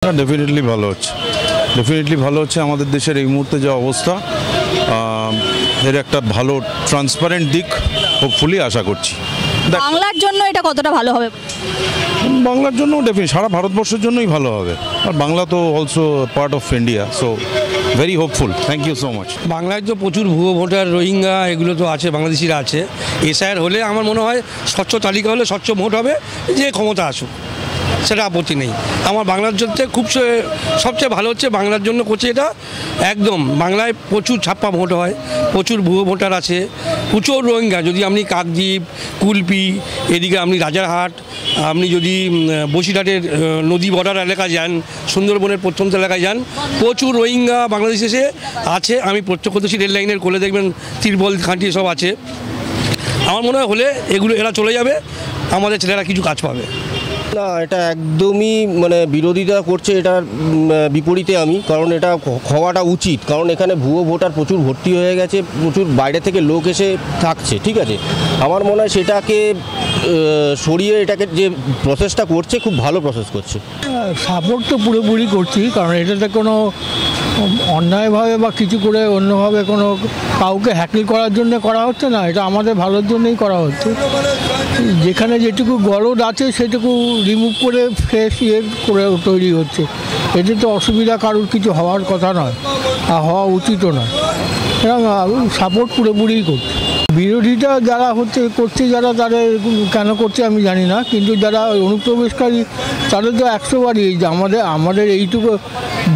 Definitely ভালো হচ্ছে, আমাদের দেশের এই মুহূর্তে যে অবস্থা, এর একটা ভালো ট্রান্সপারেন্ট দিক হোপফুলি আশা করছি। বাংলার জন্য এটা কতটা ভালো হবে? বাংলার জন্য ডেফিনেটলি সারা ভারতবর্ষের জন্যই ভালো হবে, আর বাংলা তো also part of India, so very hopeful. Thank you so much. বাংলায় তো প্রচুর ভুয়ো ভোটার, রোহিঙ্গা এগুলো তো আছে, বাংলাদেশিরা আছে। এসআইআর হলে আমার মনে হয় স্বচ্ছ তালিকা হলে স্বচ্ছ ভোট হবে, যে ক্ষমতা আসুক সেটা আপত্তি নেই। আমার বাংলার জন্য সবচেয়ে ভালো হচ্ছে বাংলার জন্য করছে এটা। একদম বাংলায় প্রচুর ছাপ্পা ভোট হয়, প্রচুর ভুয়ো ভোটার আছে, প্রচুর রোহিঙ্গা। যদি আপনি কাকদ্বীপ, কুলপি, এদিকে আপনি রাজারহাট, আপনি যদি বসিরহাটের নদী বর্ডার এলাকায় যান, সুন্দরবনের প্রত্যন্ত এলাকায় যান, প্রচুর রোহিঙ্গা বাংলাদেশে আছে। আমি প্রত্যক্ষদর্শী রেল লাইনের কোলে দেখবেন তিরপল খাঁটি সব আছে। আমার মনে হয় হলে এরা চলে যাবে, আমাদের ছেলেরা কিছু কাজ পাবে না। এটা একদমই বিরোধিতা করছে এটার বিপরীতে আমি, কারণ এটা হওয়াটা উচিত। কারণ এখানে ভুয়ো ভোটার প্রচুর ভর্তি হয়ে গেছে, প্রচুর বাইরে থেকে লোক এসে থাকছে, ঠিক আছে। আমার মনে হয় সেটাকে সরিয়ে এটাকে যে প্রসেসটা করছে খুব ভালো প্রসেস করছে। সাপোর্ট তো পুরোপুরি করছি, কারণ এটাতে কোনো অন্যায়ভাবে বা কিছু করে অন্যভাবে কোনো কাউকে হ্যাকেল করার জন্য করা হচ্ছে না, এটা আমাদের ভালোর জন্যই করা হচ্ছে। যেখানে যেটুকু গলদ আছে সেটুকু রিমুভ করে ফ্রেশ করে তৈরি হচ্ছে। এতে তো অসুবিধা কারোর কিছু হওয়ার কথা নয়, আর হওয়া উচিতও নয়। এবং সাপোর্ট পুরোপুরি করছে। বিরোধিতা যারা করছে যারা, তাদের কেন করছে আমি জানি না, কিন্তু যারা অনুপ্রবেশকারী তাদের তো 100 বারই আমাদের এইটুকু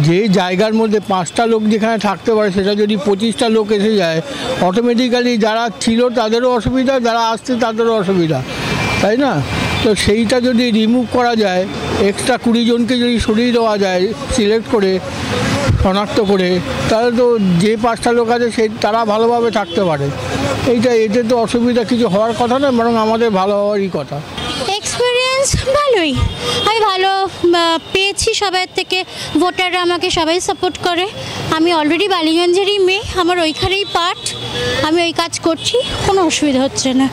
যে জায়গার মধ্যে 5টা লোক যেখানে থাকতে পারে, সেটা যদি 25টা লোক এসে যায়, অটোমেটিক্যালি যারা ছিল তাদেরও অসুবিধা, যারা আসছে তাদেরও অসুবিধা, তাই না? তো সেইটা যদি রিমুভ করা যায়, এক্সট্রা 20 জনকে যদি সরিয়ে দেওয়া যায় সিলেক্ট করে, শনাক্ত করে, তাহলে তো যে 5টা লোক আছে তারা ভালোভাবে থাকতে পারে। এতে তো অসুবিধা কিছু হওয়ার কথা নয়, বরং আমাদের ভালো হওয়ারই কথা। এক্সপিরিয়েন্স ভালোই, আমি ভালো পেয়েছি সবার থেকে। ভোটাররা আমাকে সবাই সাপোর্ট করে। আমি অলরেডি বালিগঞ্জেরই মেয়ে, আমার ওইখানেই পার্ট, আমি ওই কাজ করছি, কোনো অসুবিধা হচ্ছে না,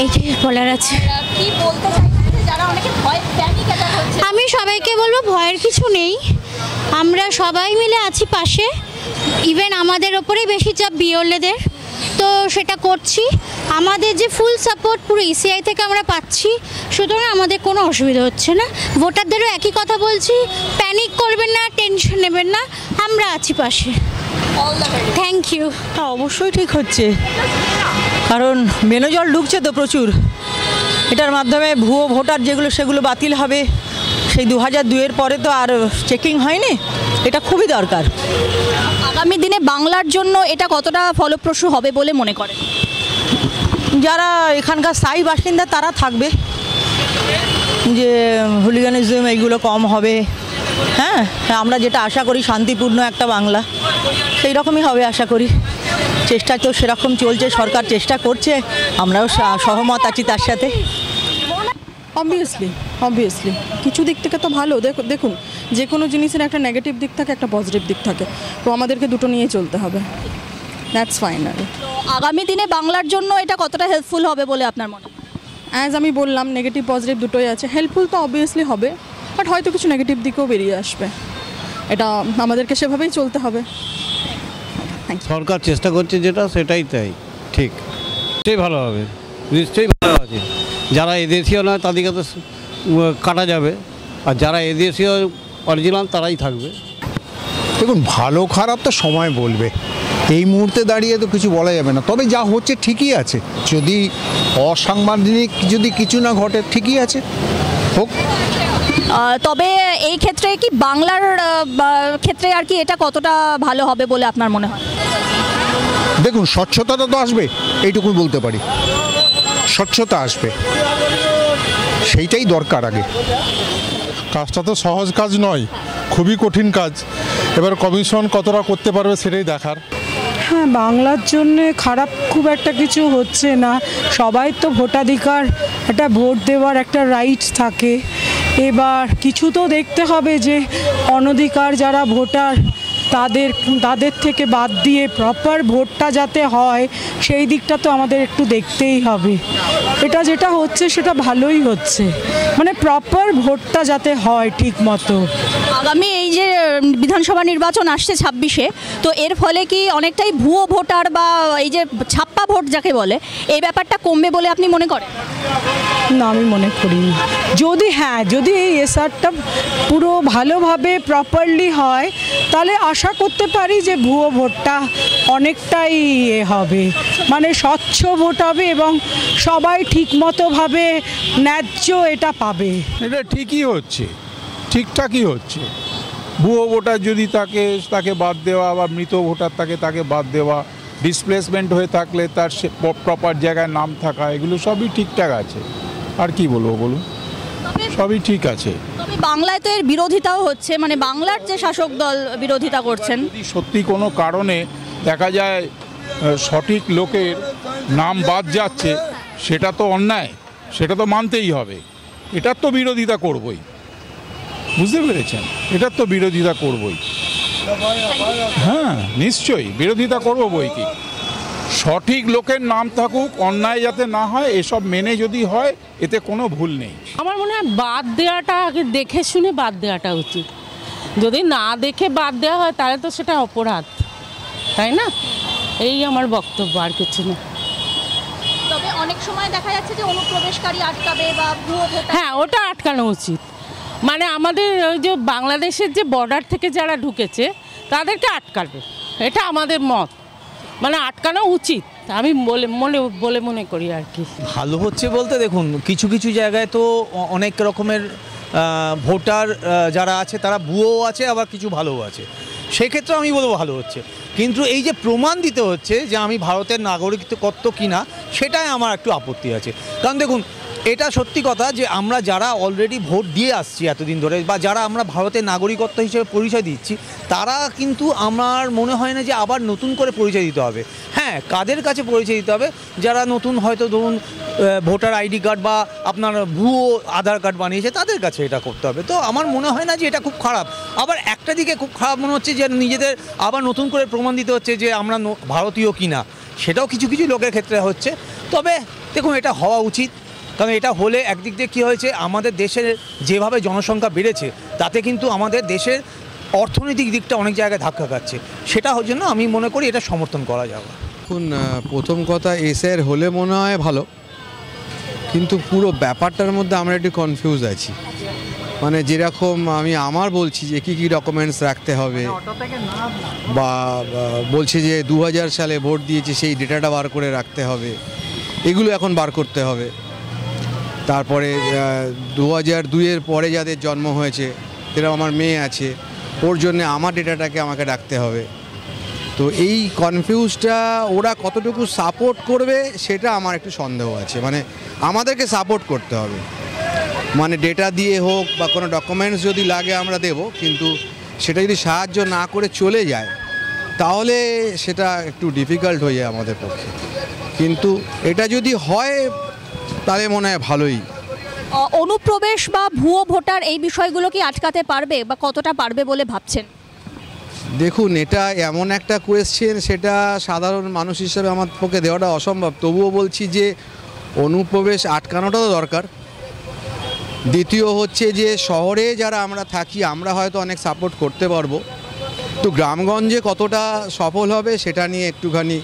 এইটাই বলার আছে। আমি সবাইকে বলবো ভয়ের কিছু নেই, আমরা সবাই মিলে আছি পাশে। ইভেন আমাদের ওপরেই বেশি চাপ বিওলেদের, তো সেটা করছি। আমাদের যে ফুল সাপোর্ট পুরো ইসিআই থেকে আমরা পাচ্ছি, সুতরাং আমাদের কোনো অসুবিধা হচ্ছে না। ভোটারদেরও একই কথা বলছি, প্যানিক করবেন না, টেনশন নেবেন না, আমরা আছি পাশে। Thank you. হ্যাঁ, অবশ্যই ঠিক হচ্ছে, কারণ মেনো জল ঢুকছে তো প্রচুর। এটার মাধ্যমে ভুয়ো ভোটার যেগুলো সেগুলো বাতিল হবে। সেই 2002-এর পরে তো আর চেকিং হয়নি, এটা খুবই দরকার। আগামী দিনে বাংলার জন্য এটা কতটা ফলপ্রসূ হবে বলে মনে করেন? যারা এখানকার স্থায়ী বাসিন্দা তারা থাকবে, যে হুলিগানিজম এইগুলো কম হবে। হ্যাঁ, আমরা যেটা আশা করি শান্তিপূর্ণ একটা বাংলা, সেই রকমই হবে আশা করি। চেষ্টা তো সেরকম চলছে, সরকার চেষ্টা করছে, আমরাও সহমত আছি তার সাথে। অবভিয়াসলি কিছু দিক থেকে তো ভালো। দেখুন, যে কোনো জিনিসের একটা নেগেটিভ দিক থাকে, একটা পজিটিভ দিক থাকে, তো আমাদেরকে দুটো নিয়ে চলতে হবে। That's fine. আর আগামী দিনে বাংলার জন্য এটা কতটা হেল্পফুল হবে বলে আপনার মনে হয়? অ্যাজ আমি বললাম, নেগেটিভ পজিটিভ দুটোই আছে। হেল্পফুল তো অবভিয়াসলি হবে, বাট হয়তো কিছু নেগেটিভ দিকও বেরিয়ে আসবে, এটা আমাদেরকে সেভাবেই চলতে হবে। সরকার চেষ্টা করছে যেটা, সেটাই তাই ঠিক, সেটাই ভালো হবে, নিশ্চয়ই ভালো আছে। যারা এদেশীয় নয় তাদেরকে তো কাটা যাবে, আর যারা এদেশীয় অরিজিনাল তারাই থাকবে। দেখুন, ভালো খারাপ তো সময় বলবে, এই মুহূর্তে দাঁড়িয়ে তো কিছু বলা যাবে না। তবে যা হচ্ছে ঠিকই আছে, যদি অসাংবিধানিক যদি কিছু না ঘটে ঠিকই আছে, হোক। তবে এই ক্ষেত্রে কি বাংলার ক্ষেত্রে আর কি এটা কতটা ভালো হবে বলে আপনার মনে হয়? দেখুন, স্বচ্ছতাটা তো আসবে, এইটুকুই বলতে পারি। স্বচ্ছতা আসবে, সেইটাই দরকার আগে। কাজটা তো সহজ কাজ নয়, খুবই কঠিন কাজ। এবার কমিশন কতটা করতে পারবে সেটাই দেখার। হ্যাঁ, বাংলার জন্য খারাপ খুব একটা কিছু হচ্ছে না। সবাই তো ভোটাধিকার, একটা ভোট দেওয়ার একটা রাইটস থাকে। এবার কিছু তো দেখতে হবে যে অনধিকার যারা ভোটার, তাদের থেকে বাদ দিয়ে প্রপার ভোটটা যাতে হয়, সেই দিকটা তো আমাদের একটু দেখতেই হবে। এটা যেটা হচ্ছে সেটা ভালোই হচ্ছে, মানে প্রপার ভোটটা যাতে হয় ঠিক মতো। আগামী এই যে বিধানসভা নির্বাচন আসছে 26-এ, তো এর ফলে কি অনেকটাই ভুয়ো ভোটার বা এই যে ছাপ্পা ভোট যাকে বলে এই ব্যাপারটা কমবে বলে আপনি মনে করেন? না, আমি মনে করি না। যদি এই এসআরটা পুরো ভালোভাবে প্রপারলি হয় তাহলে আশা করতে পারি যে ভুয়ো ভোটটা অনেকটাই হবে, মানে স্বচ্ছ ভোট হবে এবং সবাই ঠিকমতোভাবে ন্যায্য এটা পাবে। এটা ঠিকই হচ্ছে, ঠিকঠাকই হচ্ছে। ভুয়ো ভোটার যদি তাকে বাদ দেওয়া, বা মৃত ভোটার তাকে বাদ দেওয়া, ডিসপ্লেসমেন্ট হয়ে থাকলে তার প্রপার জায়গায় নাম থাকা, এগুলো সবই ঠিকঠাক আছে। আর কি বলবো বলুন, সবই ঠিক আছে। তবে বাংলায় তো এর বিরোধিতাও হচ্ছে, মানে বাংলার যে শাসক দল বিরোধিতা করছেন। যদি সত্যি কোনো কারণে দেখা যায় সঠিক লোকের নাম বাদ যাচ্ছে, সেটা তো অন্যায়, সেটা তো মানতেই হবে। এটার তো বিরোধিতা করবই, বুঝতে পেরেছেন? এটার তো বিরোধিতা করবই। হ্যাঁ, নিশ্চয়ই বিরোধিতা করবো বই কি। সঠিক লোকের নাম থাকুক, অন্যায় যাতে না হয়, এসব মেনে যদি হয় এতে কোনো ভুল নেই। আমার মনে হয় বাদ দেওয়াটা আগে দেখে শুনে বাদ দেওয়াটা উচিত। যদি না দেখে বাদ দেওয়া হয় তাহলে তো সেটা অপরাধ, তাই না? এই আমার বক্তব্য, আর কিছু না। তবে অনেক সময় দেখা যাচ্ছে যে অনুপ্রবেশকারী আটকাবে বা ভুয়ো ভোটার, হ্যাঁ, ওটা আটকানো উচিত। মানে আমাদের ওই যে বাংলাদেশের যে বর্ডার থেকে যারা ঢুকেছে তাদেরকে আটকাবে, এটা আমাদের মত, মানে আটকানো উচিত আমি মনে করি আর কি। ভালো হচ্ছে বলতে দেখুন, কিছু কিছু জায়গায় তো অনেক রকমের ভোটার যারা আছে তারা ভুয়ো আছে, আবার কিছু ভালোও আছে। সেক্ষেত্রে আমি বলবো ভালো হচ্ছে, কিন্তু এই যে প্রমাণ দিতে হচ্ছে যে আমি ভারতের নাগরিকত্ব কিনা, সেটাই আমার একটু আপত্তি আছে। কারণ দেখুন, এটা সত্যি কথা যে আমরা যারা অলরেডি ভোট দিয়ে আসছি এতদিন ধরে, বা যারা আমরা ভারতের নাগরিকত্ব হিসেবে পরিচয় দিচ্ছি, তারা কিন্তু আমার মনে হয় না যে আবার নতুন করে পরিচয় দিতে হবে। হ্যাঁ, কাদের কাছে পরিচয় দিতে হবে? যারা নতুন হয়তো ধরুন ভোটার আইডি কার্ড বা আপনার ভুয়ো আধার কার্ড বানিয়েছে, তাদের কাছে এটা করতে হবে। তো আমার মনে হয় না যে এটা খুব খারাপ। আবার একটা দিকে খুব খারাপ মনে হচ্ছে যে নিজেদের আবার নতুন করে প্রমাণ দিতে হচ্ছে যে আমরা ভারতীয় কিনা, সেটাও কিছু কিছু লোকের ক্ষেত্রে হচ্ছে। তবে দেখুন, এটা হওয়া উচিত, কারণ এটা হলে একদিক দিয়ে কী হয়েছে, আমাদের দেশের যেভাবে জনসংখ্যা বেড়েছে তাতে কিন্তু আমাদের দেশের অর্থনৈতিক দিকটা অনেক জায়গায় ধাক্কা খাচ্ছে। সেটা জন্য আমি মনে করি এটা সমর্থন করা যাবে। এখন প্রথম কথা, এসআইআর হলে মনে হয় ভালো, কিন্তু পুরো ব্যাপারটার মধ্যে আমরা একটু কনফিউজ আছি। মানে যেরকম আমার বলছি যে কী কী ডকুমেন্টস রাখতে হবে, বা বলছে যে 2000 সালে ভোট দিয়েছে সেই ডেটাটা বার করে রাখতে হবে, এগুলো এখন বার করতে হবে। তারপরে 2002-এর পরে যাদের জন্ম হয়েছে, এরকম আমার মেয়ে আছে, ওর জন্য আমার ডেটাটাকে আমাকে রাখতে হবে। তো এই কনফিউজটা ওরা কতটুকু সাপোর্ট করবে সেটা আমার একটু সন্দেহ আছে। মানে আমাদেরকে সাপোর্ট করতে হবে, মানে ডেটা দিয়ে হোক বা কোনো ডকুমেন্টস যদি লাগে আমরা দেব, কিন্তু সেটা যদি সাহায্য না করে চলে যায় তাহলে সেটা একটু ডিফিকাল্ট হয়ে যায় আমাদের পক্ষে। কিন্তু এটা যদি হয় তাহলে মনে হয় ভালোই। অনুপ্রবেশ বা ভুয়ো ভোটার এই বিষয়গুলো কি আটকাতে পারবে বা কতটা পারবে বলে ভাবছেন? দেখুন, এটা এমন একটা কোয়েশ্চেন, সেটা সাধারণ মানুষ হিসেবে আমার পক্ষে দেওয়াটা অসম্ভব। তবুও বলছি যে অনুপ্রবেশ আটকানোটাও দরকার। দ্বিতীয় হচ্ছে যে শহরে যারা আমরা থাকি, আমরা হয়তো অনেক সাপোর্ট করতে পারবো, তো গ্রামগঞ্জে কতটা সফল হবে সেটা নিয়ে একটুখানি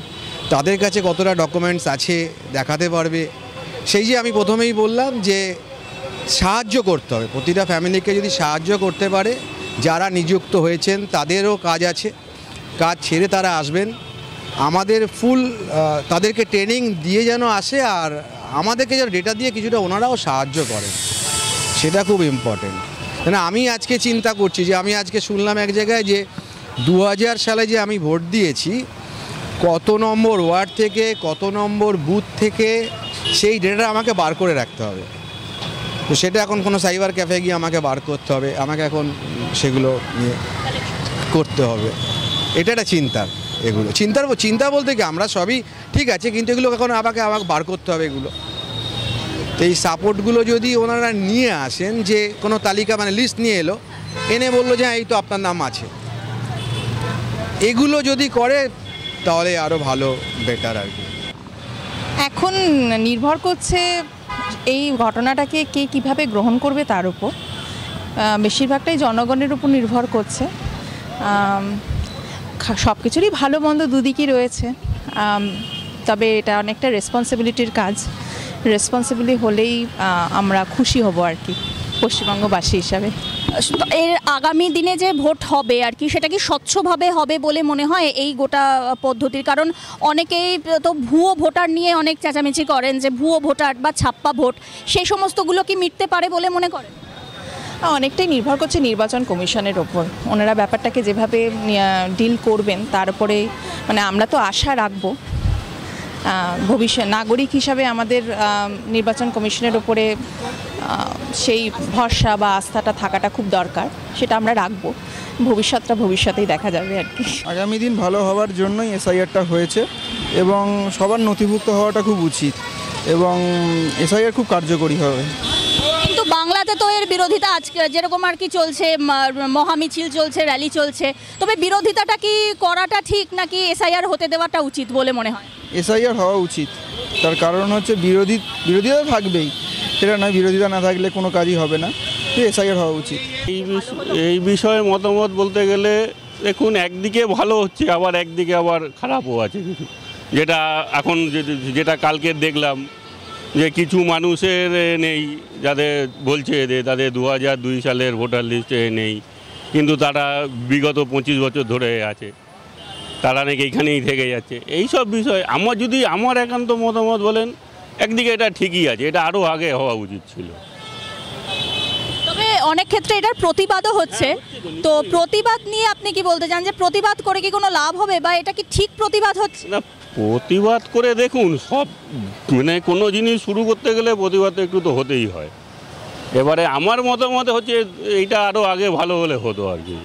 তাদের কাছে কতটা ডকুমেন্টস আছে দেখাতে পারবে। সেই যে আমি প্রথমেই বললাম যে সাহায্য করতে হবে, প্রতিটা ফ্যামিলিকে যদি সাহায্য করতে পারে, যারা নিযুক্ত হয়েছেন তাদেরও কাজ আছে, কাজ ছেড়ে তারা আসবেন, আমাদের ফুল তাদেরকে ট্রেনিং দিয়ে যেন আসে, আর আমাদেরকে যেন ডেটা দিয়ে কিছুটা ওনারাও সাহায্য করেন, সেটা খুব ইম্পর্টেন্ট। মানে আমি আজকে চিন্তা করছি যে আমি আজকে শুনলাম এক জায়গায় যে 2000 সালে যে আমি ভোট দিয়েছি, কত নম্বর ওয়ার্ড থেকে কত নম্বর বুথ থেকে সেই ডেটা আমাকে বার করে রাখতে হবে। তো সেটা এখন কোনো সাইবার ক্যাফে গিয়ে আমাকে বার করতে হবে, আমাকে এখন সেগুলো নিয়ে করতে হবে। এটা একটা চিন্তার, এগুলো চিন্তা বলতে কি আমরা সবই ঠিক আছে, কিন্তু এগুলো এখন আমাকে বার করতে হবে এগুলো। তো এই সাপোর্টগুলো যদি ওনারা নিয়ে আসেন, যে কোনো তালিকা মানে লিস্ট নিয়ে এলো, এনে বললো যে এই তো আপনার নাম আছে, এগুলো যদি করে তাহলে আরও ভালো, বেটার আর কি। এখন নির্ভর করছে এই ঘটনাটাকে কে কিভাবে গ্রহণ করবে তার উপর। বেশিরভাগটাই জনগণের উপর নির্ভর করছে। সব কিছুরই ভালো মন্দ দুদিকই রয়েছে, তবে এটা অনেকটা রেসপন্সিবিলিটির কাজ। রেসপন্সিবিলি হলেই আমরা খুশি হব আর কি পশ্চিমবঙ্গবাসী হিসাবে। এর আগামী দিনে যে ভোট হবে আর কি, সেটা কি স্বচ্ছভাবে হবে বলে মনে হয় এই গোটা পদ্ধতির? কারণ অনেকেই তো ভুয়ো ভোটার নিয়ে অনেক চেঁচামেচি করেন যে ভুয়ো ভোটার বা ছাপ্পা ভোট, সেই সমস্তগুলো কি মিটতে পারে বলে মনে করেন? অনেকটাই নির্ভর করছে নির্বাচন কমিশনের ওপর। ওনারা ব্যাপারটাকে যেভাবে ডিল করবেন তার উপরে মানে আমরা তো আশা রাখবো। ভবিষ্যৎ নাগরিক হিসাবে আমাদের নির্বাচন কমিশনের ওপরে সেই ভরসা বা আস্থাটা থাকাটা খুব দরকার, সেটা আমরা রাখবো। ভবিষ্যতেই দেখা যাবে আর কি। আগামী দিন ভালো হওয়ার জন্যই এসআইআরটা হয়েছে এবং সবার নথিভুক্ত হওয়াটা খুব উচিত এবং এসআইআর খুব কার্যকরী হবে। কিন্তু বাংলাতে তো এর বিরোধিতা আজকে যেরকম আর কি চলছে, মহামিছিল চলছে, র্যালি চলছে, তবে বিরোধিতাটা কি করাটা ঠিক নাকি এসআইআর হতে দেওয়াটা উচিত বলে মনে হয়? এসআইআর হওয়া উচিত, তার কারণ হচ্ছে বিরোধিতা থাকবেই, সেটা নয় বিরোধিতা না থাকলে কোনো কাজই হবে না, এসআইআর হওয়া উচিত। এই বিষয়ে মতামত বলতে গেলে দেখুন, একদিকে ভালো হচ্ছে আবার একদিকে আবার খারাপও আছে কিছু, যেটা কালকে দেখলাম যে কিছু মানুষের নেই, যাদের বলছে যে তাদের 2002 সালের ভোটার লিস্টে নেই, কিন্তু তারা বিগত 25 বছর ধরে আছে, তারা নাকি এইখানেই থেকে যাচ্ছে। এই সব বিষয় আমার একান্ত মতামত বলেন, একদিকে এটা ঠিকই আছে, এটা আরও আগে হওয়া উচিত ছিল। তবে অনেক ক্ষেত্রে এটার প্রতিবাদও হচ্ছে, তো প্রতিবাদ নিয়ে আপনি কি বলতে চান যে প্রতিবাদ করে কি কোনো লাভ হবে বা এটা কি ঠিক প্রতিবাদ হচ্ছে? না, প্রতিবাদ করে দেখুন, সব মানে কোনো জিনিস শুরু করতে গেলে প্রতিবাদ একটু তো হতেই হয়। এবারে আমার মতামত হচ্ছে এইটা আরও আগে ভালো হলে হতো আর কি।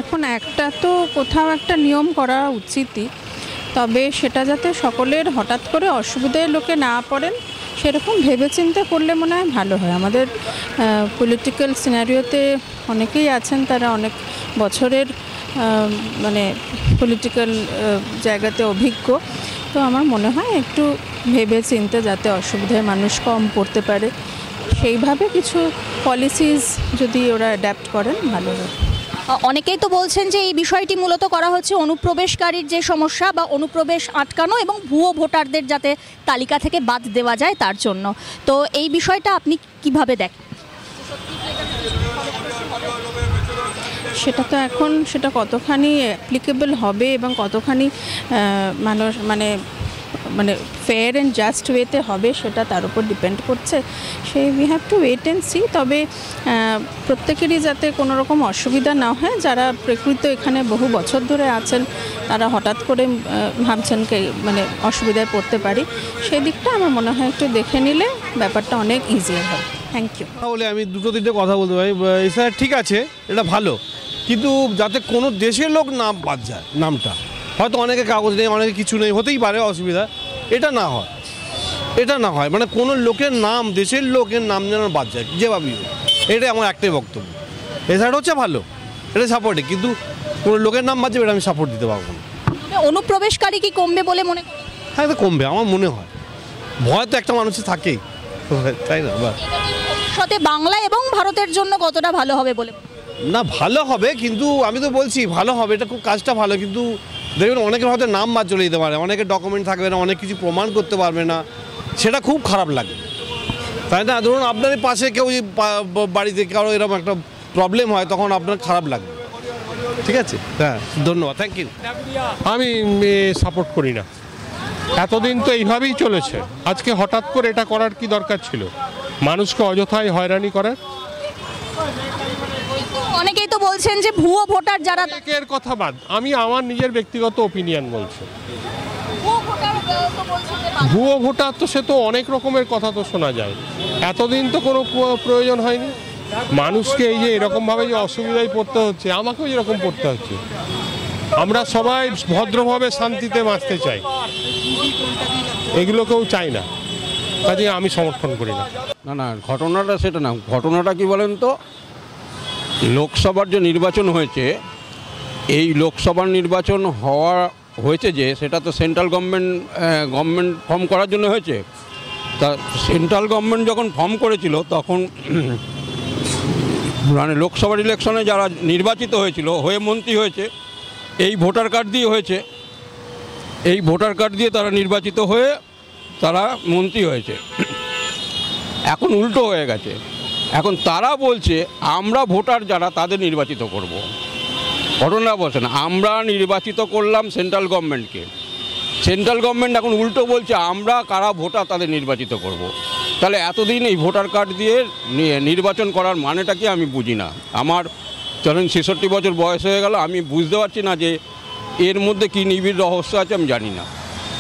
এখন একটা তো কোথাও একটা নিয়ম করা উচিতই, তবে সেটা যাতে সকলের হঠাৎ করে অসুবিধায় লোকে না পড়েন সেরকম ভেবেচিন্তে করলে মনে হয় ভালো হয়। আমাদের পলিটিক্যাল সিনারিওতে অনেকেই আছেন, তারা অনেক বছরের মানে পলিটিক্যাল জায়গাতে অভিজ্ঞ, তো আমার মনে হয় একটু ভেবেচিন্তে যাতে অসুবিধায় মানুষ কম পড়তে পারে সেইভাবে কিছু পলিসিস যদি ওরা অ্যাডাপ্ট করেন ভালো হয়। অনেকেই তো বলছেন যে এই বিষয়টি মূলত করা হচ্ছে অনুপ্রবেশকারীর যে সমস্যা বা অনুপ্রবেশ আটকানো এবং ভুয়ো ভোটারদের যাতে তালিকা থেকে বাদ দেওয়া যায় তার জন্য। তো এই বিষয়টা আপনি কিভাবে দেখেন? সেটা তো এখন সেটা কতখানি অ্যাপ্লিকেবল হবে এবং কতখানি মানুষ মানে ফেয়ার অ্যান্ড জাস্ট ওয়েতে হবে সেটা তার উপর ডিপেন্ড করছে, সেই we have to wait and see. তবে প্রত্যেকেরই যাতে কোনো রকম অসুবিধা না হয়, যারা প্রকৃত এখানে বহু বছর ধরে আছেন তারা হঠাৎ করে ভাবছেন মানে অসুবিধায় পড়তে পারি, সেই দিকটা আমার মনে হয় একটু দেখে নিলে ব্যাপারটা অনেক ইজিয়ার হবে। Thank you. তাহলে আমি দুটো তিনটে কথা বলতে পারি, স্যার ঠিক আছে এটা ভালো, কিন্তু যাতে কোনো দেশের লোক নাম বাদ যায়, নামটা হয়তো অনেকে কাগজ নেই, অনেকে কিছু নেই, হতেই পারে অসুবিধা, এটা না হয় মানে কোনো লোকের নাম, দেশের লোকের নাম যেন বাদ যায় যেভাবে, এটাই আমার একটাই বক্তব্য। এছাড়া হচ্ছে ভালো, এটা সাপোর্টে, কিন্তু কোনো লোকের নাম বাদ যাবে এটা আমি সাপোর্ট দিতে পারবো না। অনুপ্রবেশকারী কি কমবে বলে মনে করেন? হ্যাঁ, এটা কমবে আমার মনে হয়, ভয় তো একটা মানুষের থাকেই, তাই না? সাথে বাংলা এবং ভারতের জন্য কতটা ভালো হবে বলে? না, ভালো হবে, কিন্তু আমি তো বলছি ভালো হবে, এটা খুব কাজটা ভালো, কিন্তু দেখবেন অনেকের হয়তো নাম বাদ চলে যেতে পারে, অনেকের ডকুমেন্ট থাকবে না, অনেক কিছু প্রমাণ করতে পারবে না, সেটা খুব খারাপ লাগে, তাই না? ধরুন আপনার পাশে কেউ বাড়িতে কারো এরকম একটা প্রবলেম হয়, তখন আপনার খারাপ লাগবে। ঠিক আছে, হ্যাঁ, ধন্যবাদ, থ্যাংক ইউ। আমি সাপোর্ট করি না, এতদিন তো এইভাবেই চলেছে, আজকে হঠাৎ করে এটা করার কি দরকার ছিল? মানুষকে অযথাই হয়রানি করার। অনেকেই তো বলছেন যে ভুয়ো ভোটার যারা, এর কথা বাদ, আমি আমার নিজের ব্যক্তিগত ওপিনিয়ন বলছি, ভুয়ো ভোটার তো সে তো অনেক রকমের কথা তো শোনা যায়, এতদিন তো কোনো প্রয়োজন হয়নি। মানুষকে এই যে এরকমভাবে যে অসুবিধায় পড়তে হচ্ছে, আমাকেও এরকম পড়তে হচ্ছে, আমরা সবাই ভদ্রভাবে শান্তিতে বাঁচতে চাই, এগুলো কেউ চাই না, কাজে আমি সমর্থন করি না। না, ঘটনাটা সেটা না, ঘটনাটা কি বলেন তো, লোকসভার যে নির্বাচন হয়েছে, এই লোকসভার নির্বাচন হয়েছে যে সেটা তো সেন্ট্রাল গভর্নমেন্ট ফর্ম করার জন্য হয়েছে। তা সেন্ট্রাল গভর্নমেন্ট যখন ফর্ম করেছিল তখন মানে লোকসভার ইলেকশনে যারা নির্বাচিত হয়েছিল, হয়ে মন্ত্রী হয়েছে, এই ভোটার কার্ড দিয়ে হয়েছে, এই ভোটার কার্ড দিয়ে তারা নির্বাচিত হয়ে তারা মন্ত্রী হয়েছে। এখন উল্টো হয়ে গেছে, এখন তারা বলছে আমরা ভোটার যারা তাদের নির্বাচিত করব। ঘটনা বলছেন আমরা নির্বাচিত করলাম সেন্ট্রাল গভর্নমেন্টকে, সেন্ট্রাল গভর্নমেন্ট এখন উল্টো বলছে আমরা কারা ভোটার তাদের নির্বাচিত করব। তাহলে এতদিন এই ভোটার কার্ড দিয়ে নির্বাচন করার মানেটা কি আমি বুঝি না। আমার ধরেন 66 বছর বয়স হয়ে গেল, আমি বুঝতে পারছি না যে এর মধ্যে কি নিবিড় রহস্য আছে, আমি জানি না।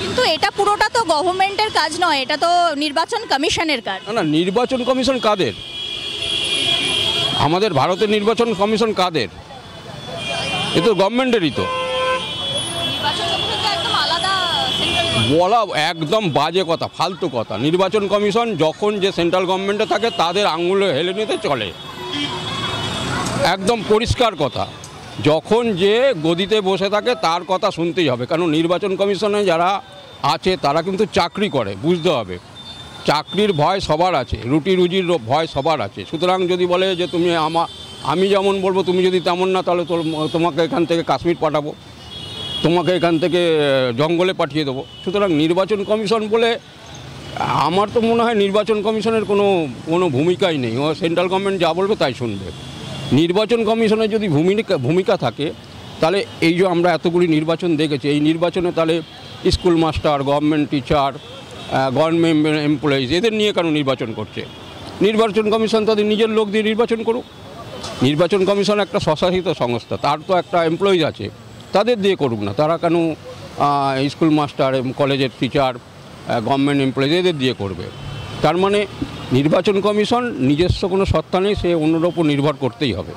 কিন্তু এটা পুরোটা তো গভর্নমেন্টের কাজ নয়, এটা তো নির্বাচন কমিশনের কাজ। না, নির্বাচন কমিশন কাদের? আমাদের ভারতের নির্বাচন কমিশন কাদের? এ তো গভর্নমেন্টেরই তো। বলা একদম বাজে কথা, ফালতু কথা। নির্বাচন কমিশন যখন যে সেন্ট্রাল গভর্নমেন্টে থাকে তাদের আঙুলে হেলে নিতে চলে, একদম পরিষ্কার কথা। যখন যে গদিতে বসে থাকে তার কথা শুনতেই হবে, কারণ নির্বাচন কমিশনে যারা আছে তারা কিন্তু চাকরি করে, বুঝতে হবে। চাকরির ভয় সবার আছে, রুটি রুজির ভয় সবার আছে। সুতরাং যদি বলে যে তুমি আমি যেমন বলবো তুমি যদি তেমন না, তাহলে তোমাকে এখান থেকে কাশ্মীর পাঠাবো, তোমাকে এখান থেকে জঙ্গলে পাঠিয়ে দেবো। সুতরাং নির্বাচন কমিশন বলে আমার তো মনে হয় নির্বাচন কমিশনের কোনো ভূমিকাই নেই। ও সেন্ট্রাল গভর্নমেন্ট যা বলবে তাই শুনবে। নির্বাচন কমিশনের যদি ভূমিকা থাকে তাহলে এই যে আমরা এতগুলি নির্বাচন দেখেছি, এই নির্বাচনে তাহলে school master, government teacher, government employees এদের নিয়ে কেন নির্বাচন করছে? নির্বাচন কমিশন তাদের নিজের লোক দিয়ে নির্বাচন করুক। নির্বাচন কমিশন একটা স্বশাসিত সংস্থা, তার তো একটা এমপ্লয়িজ আছে, তাদের দিয়ে করুক না। তারা কেন স্কুল মাস্টার, কলেজের টিচার, গভর্নমেন্ট এমপ্লয়িজ এদের দিয়ে করবে? তার মানে নির্বাচন কমিশন নিজস্ব কোনো সত্তা নেই, সে অন্যের ওপর নির্ভর করতেই হবে।